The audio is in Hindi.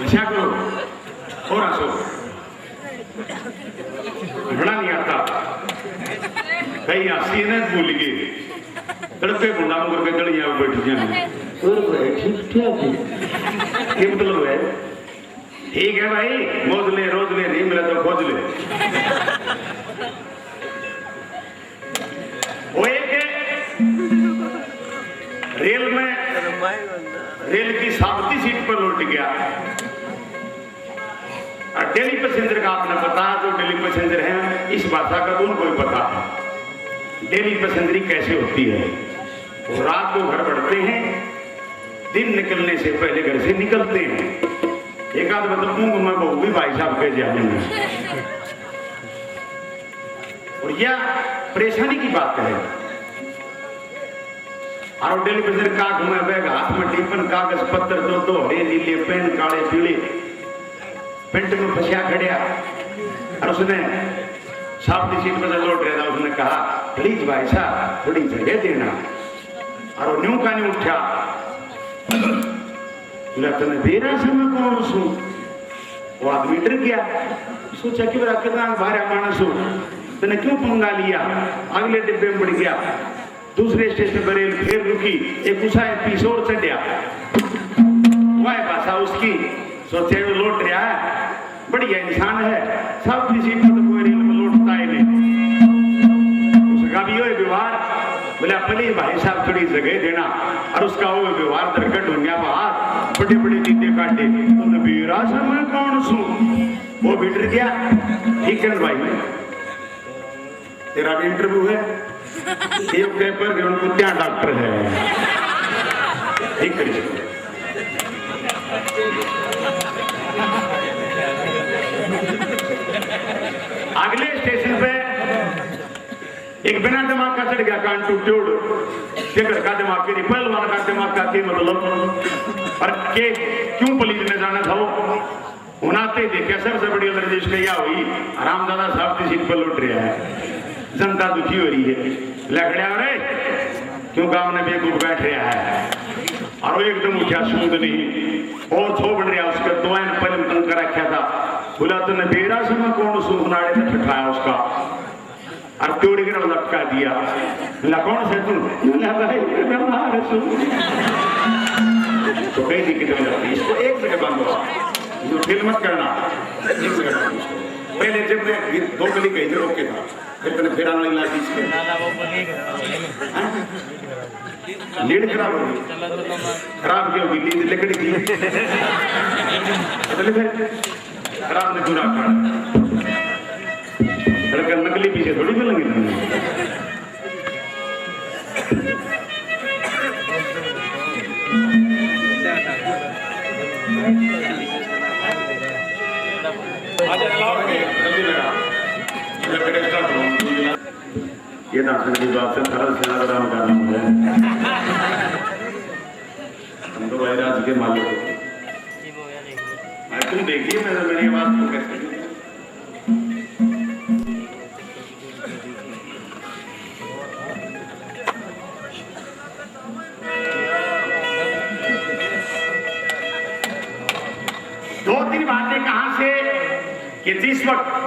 नशा करो और हंसो, बड़ा नहीं आता कई हंसी ने भूल गए तड़पे बुंदा मुकर के गलियां बैठ जाए और भाई ठीक ठाक है ये मतलब है ठीक है भाई मौज ले रोज ले नहीं मिला तो खोज ले वो एक रेल में रेल की साबती सीट पर लौट गया और दिल्ली पैसेंजर का आपने पता जो दिल्ली पैसेंजर है इस भाषा का उनको ही पता है दिल्ली पैसेंजरी कैसे होती है। वो रात को घर बढ़ते हैं दिन निकलने से पहले घर से निकलते हैं एक आध मतलब मैं बहू भी भाई साहब कह जाने और यह परेशानी की बात है। और दिल्ली पैसेंजर का घुमा बैग हाथ में टिफिन कागज पत्र दो हरे नीले पेन काले पीले पेंट में फंसा खड़िया और उसने सामने सीट पर लौट रहा था उसने कहा प्लीज भाई साहब थोड़ी जगह देना और न्यू का नहीं उठा तने बेरा समय कौन सू वो आदमी डर गया सोचा कि बड़ा कितना भारा मानस हो तने क्यों पंगा लिया अगले डिब्बे में बढ़ गया दूसरे स्टेशन पर रेल फिर रुकी एक उषा एपिसोड चढ़िया वह भाषा उसकी सोचे वो लौट रहा है बढ़िया इंसान है सब किसी को तो कोई रेल में लौटता ही नहीं उसका भी वही व्यवहार बोला पहले भाई साहब थोड़ी जगह देना और उसका वो व्यवहार दरकट ढूंढिया बाहर बड़े बड़े नीचे काटे तुमने बेरा समय कौन सू वो भी डर गया ठीक है भाई तेरा भी इंटरव्यू है एक पेपर के उनको क्या डॉक्टर है ठीक करिए अगले स्टेशन पे एक बिना दिमाग का चढ़ गया कान टूट घर का दिमाग के पहलवान का दिमाग का के मतलब और के क्यों पुलिस ने जाना था वो उनाते देखा सबसे बड़ी रजिश क्या हुई आरामदादा साहब की सीट पर लौट रहा है जनता दुखी हो रही है लखड़िया रे क्यों गांव में बेकूफ बैठ रहा है और वो एकदम उठा सूद नहीं और थो बढ़ रहा उसका दुआन पलम तंग कर रखा था बोला तो बेरा समय कौन सूखनाड़े ने ठठाया उसका और त्योड़ी कर लटका दिया बोला कौन से तुम तो कई दिक्कत हो जाती इसको एक जगह बंद हो जो फिल्म मत करना पहले जब मैं दो गली गई थी रोके था फिर मैंने फिर आने लगा इसके लीड खराब हो गई खराब क्यों होगी लीड लकड़ी की खराब ने पूरा कर नकली पीछे थोड़ी मिलेंगे ये दर्शन की बात से सरल सेनाग्राम का नाम है हम तो भाई राज के मालिक तुम देखिए मेरी बात को कैसे 2-3 बातें कहां से कि जिस वक्त